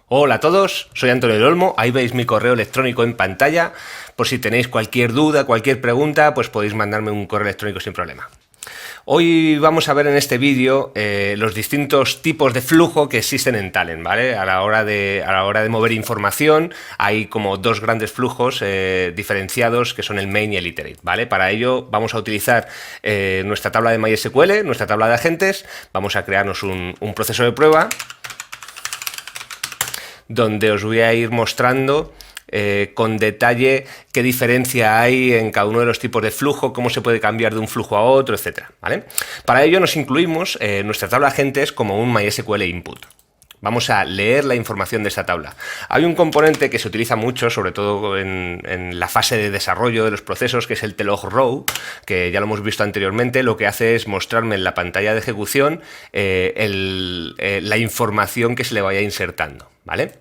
Hola a todos, soy Antonio del Olmo, ahí veis mi correo electrónico en pantalla. Por si tenéis cualquier duda, cualquier pregunta, pues podéis mandarme un correo electrónico sin problema. Hoy vamos a ver en este vídeo los distintos tipos de flujo que existen en Talend, ¿vale? A la hora de mover información hay como dos grandes flujos diferenciados que son el main y el iterate, ¿vale? Para ello vamos a utilizar nuestra tabla de MySQL, nuestra tabla de agentes, vamos a crearnos un proceso de prueba donde os voy a ir mostrando con detalle qué diferencia hay en cada uno de los tipos de flujo, cómo se puede cambiar de un flujo a otro, etcétera, ¿vale? Para ello nos incluimos nuestra tabla de agentes como un MySQL input. Vamos a leer la información de esta tabla. Hay un componente que se utiliza mucho, sobre todo en la fase de desarrollo de los procesos, que es el tlog row, que ya lo hemos visto anteriormente. Lo que hace es mostrarme en la pantalla de ejecución la información que se le vaya insertando, ¿vale?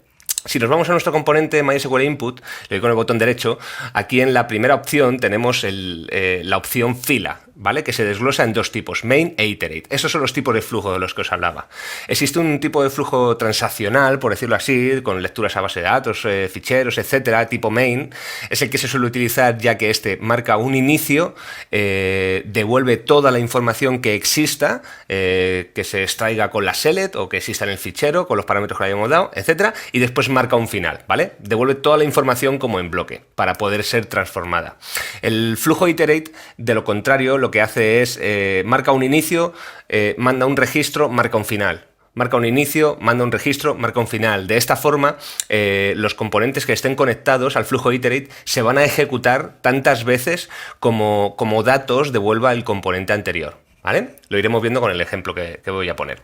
Si nos vamos a nuestro componente MySQL Input, le doy con el botón derecho, aquí en la primera opción tenemos la opción fila, ¿vale? Que se desglosa en dos tipos, main e iterate. Esos son los tipos de flujo de los que os hablaba. Existe un tipo de flujo transaccional, por decirlo así, con lecturas a base de datos, ficheros, etcétera, tipo main. Es el que se suele utilizar ya que este marca un inicio, devuelve toda la información que exista, que se extraiga con la select o que exista en el fichero, con los parámetros que le hayamos dado, etcétera, y después marca un final, ¿vale? Devuelve toda la información como en bloque para poder ser transformada. El flujo iterate, de lo contrario, lo que hace es marca un inicio, manda un registro, marca un final. Marca un inicio, manda un registro, marca un final. De esta forma, los componentes que estén conectados al flujo iterate se van a ejecutar tantas veces como datos devuelva el componente anterior, ¿vale? Lo iremos viendo con el ejemplo que voy a poner.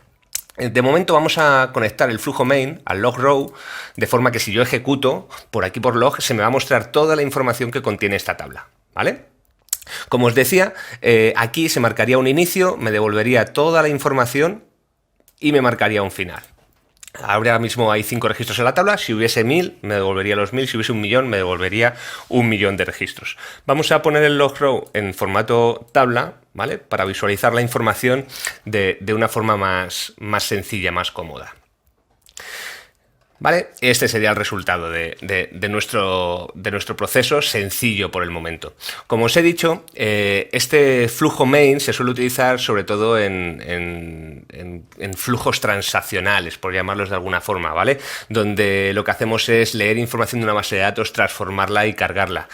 De momento vamos a conectar el flujo main al log row, de forma que si yo ejecuto por aquí por log, se me va a mostrar toda la información que contiene esta tabla, ¿vale? Como os decía, aquí se marcaría un inicio, me devolvería toda la información y me marcaría un final. Ahora mismo hay 5 registros en la tabla, si hubiese 1000 me devolvería los 1000, si hubiese 1.000.000 me devolvería 1.000.000 de registros. Vamos a poner el log row en formato tabla, ¿vale? Para visualizar la información de una forma más sencilla, más cómoda. ¿Vale? Este sería el resultado de nuestro proceso, sencillo por el momento. Como os he dicho, este flujo main se suele utilizar sobre todo en flujos transaccionales, por llamarlos de alguna forma, ¿vale? Donde lo que hacemos es leer información de una base de datos, transformarla y cargarla.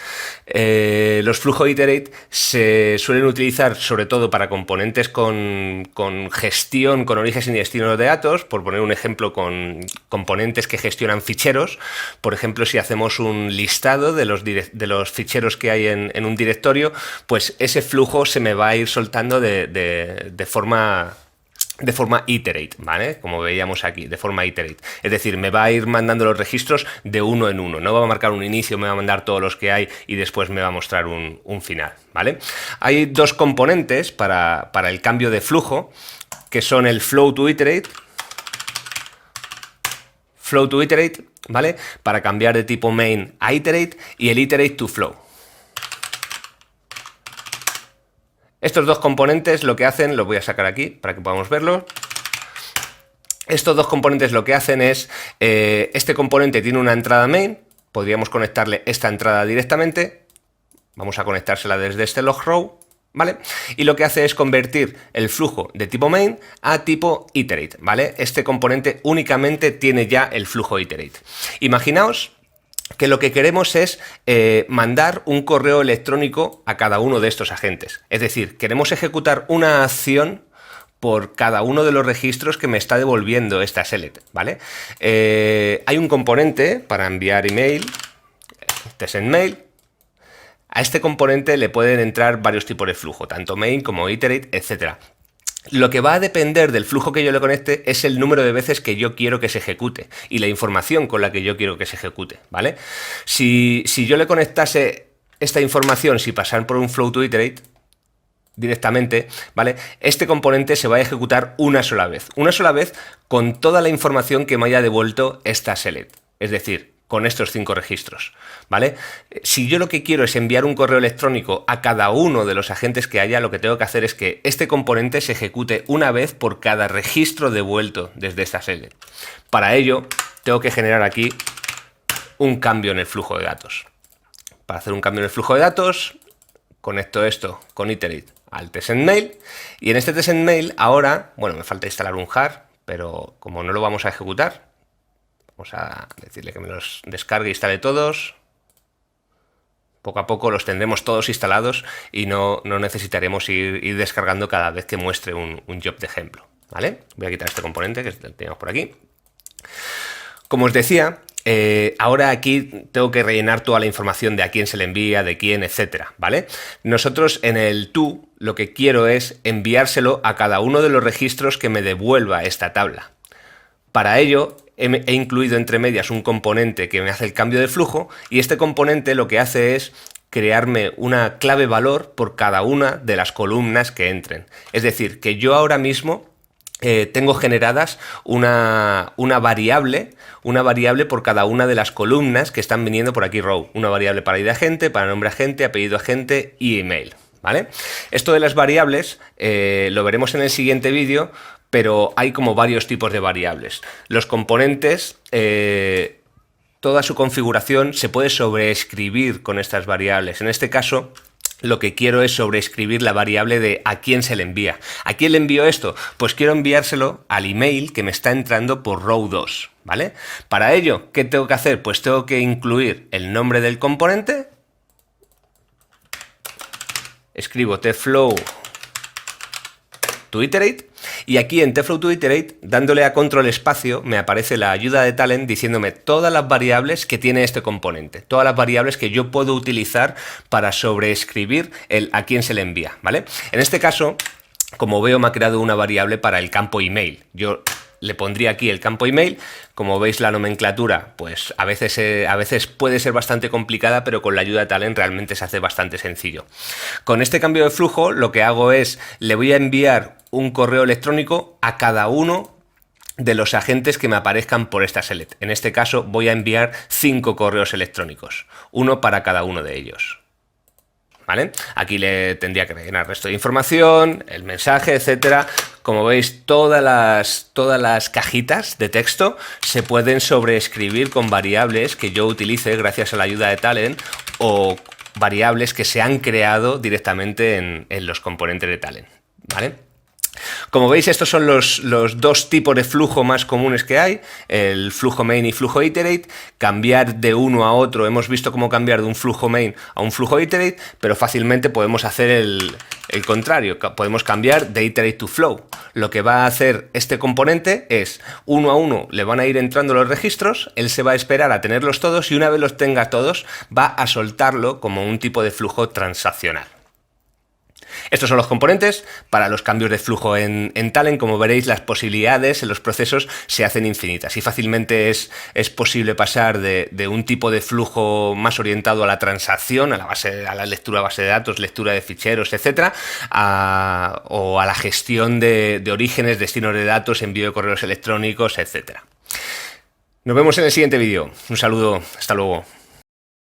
Los flujos iterate se suelen utilizar sobre todo para componentes con gestión, con orígenes y destinos de datos, por poner un ejemplo con componentes que gestionan ficheros. Por ejemplo, si hacemos un listado de los ficheros que hay en un directorio, pues ese flujo se me va a ir soltando de forma iterate, ¿vale? Como veíamos aquí, de forma iterate. Es decir, me va a ir mandando los registros de uno en uno. No va a marcar un inicio, me va a mandar todos los que hay y después me va a mostrar un final, ¿vale? Hay dos componentes para el cambio de flujo, que son el flow to iterate, ¿vale? Para cambiar de tipo main a iterate, y el iterate to flow. Estos dos componentes lo que hacen, los voy a sacar aquí para que podamos verlo. Estos dos componentes lo que hacen es, este componente tiene una entrada main, podríamos conectarle esta entrada directamente, vamos a conectársela desde este log row, ¿vale? Y lo que hace es convertir el flujo de tipo main a tipo iterate, ¿vale? Este componente únicamente tiene ya el flujo iterate. Imaginaos que lo que queremos es mandar un correo electrónico a cada uno de estos agentes. Es decir, queremos ejecutar una acción por cada uno de los registros que me está devolviendo esta select, ¿vale? Hay un componente para enviar email, este send mail. A este componente le pueden entrar varios tipos de flujo, tanto main como iterate, etcétera. Lo que va a depender del flujo que yo le conecte es el número de veces que yo quiero que se ejecute y la información con la que yo quiero que se ejecute, ¿vale? Si yo le conectase esta información, si pasan por un flow to iterate directamente, ¿vale? Este componente se va a ejecutar una sola vez con toda la información que me haya devuelto esta select, es decir, con estos 5 registros, ¿vale? Si yo lo que quiero es enviar un correo electrónico a cada uno de los agentes que haya, lo que tengo que hacer es que este componente se ejecute una vez por cada registro devuelto desde esta select. Para ello, tengo que generar aquí un cambio en el flujo de datos. Para hacer un cambio en el flujo de datos, conecto esto con iterate al test.mail, y en este test.mail ahora, bueno, me falta instalar un jar, pero como no lo vamos a ejecutar, vamos a decirle que me los descargue e instale todos. Poco a poco los tendremos todos instalados y no necesitaremos ir descargando cada vez que muestre un job de ejemplo, ¿vale? Voy a quitar este componente que tenemos por aquí. Como os decía, ahora aquí tengo que rellenar toda la información de a quién se le envía, de quién, etcétera, ¿vale? Nosotros en el to lo que quiero es enviárselo a cada uno de los registros que me devuelva esta tabla. Para ello he incluido entre medias un componente que me hace el cambio de flujo, y este componente lo que hace es crearme una clave valor por cada una de las columnas que entren. Es decir, que yo ahora mismo tengo generadas una variable por cada una de las columnas que están viniendo por aquí row. Una variable para ID agente, para nombre agente, apellido agente y email, ¿vale? Esto de las variables lo veremos en el siguiente vídeo, pero hay como varios tipos de variables. Los componentes, toda su configuración se puede sobreescribir con estas variables. En este caso, lo que quiero es sobreescribir la variable de a quién se le envía. ¿A quién le envío esto? Pues quiero enviárselo al email que me está entrando por row 2, ¿vale? Para ello, ¿qué tengo que hacer? Pues tengo que incluir el nombre del componente. Escribo tflow to iterate, y aquí en tflow to iterate, dándole a control espacio, me aparece la ayuda de Talend diciéndome todas las variables que tiene este componente, todas las variables que yo puedo utilizar para sobreescribir el a quién se le envía, ¿vale? En este caso, como veo, me ha creado una variable para el campo email. Yo le pondría aquí el campo email. Como veis, la nomenclatura pues a veces puede ser bastante complicada, pero con la ayuda de Talend realmente se hace bastante sencillo. Con este cambio de flujo lo que hago es, le voy a enviar un correo electrónico a cada uno de los agentes que me aparezcan por esta select. En este caso voy a enviar 5 correos electrónicos, uno para cada uno de ellos, ¿vale? Aquí le tendría que rellenar el resto de información, el mensaje, etcétera. Como veis, todas las cajitas de texto se pueden sobreescribir con variables que yo utilice gracias a la ayuda de Talend, o variables que se han creado directamente en los componentes de Talend, ¿vale? Como veis, estos son los dos tipos de flujo más comunes que hay, el flujo main y flujo iterate. Cambiar de uno a otro, hemos visto cómo cambiar de un flujo main a un flujo iterate, pero fácilmente podemos hacer el contrario, podemos cambiar de iterate to flow. Lo que va a hacer este componente es, uno a uno le van a ir entrando los registros, él se va a esperar a tenerlos todos, y una vez los tenga todos, va a soltarlo como un tipo de flujo transaccional. Estos son los componentes para los cambios de flujo en Talend. Como veréis, las posibilidades en los procesos se hacen infinitas, y fácilmente es posible pasar de un tipo de flujo más orientado a la transacción, a la lectura de base de datos, lectura de ficheros, etcétera, o a la gestión de orígenes, destinos de datos, envío de correos electrónicos, etcétera. Nos vemos en el siguiente vídeo. Un saludo, hasta luego.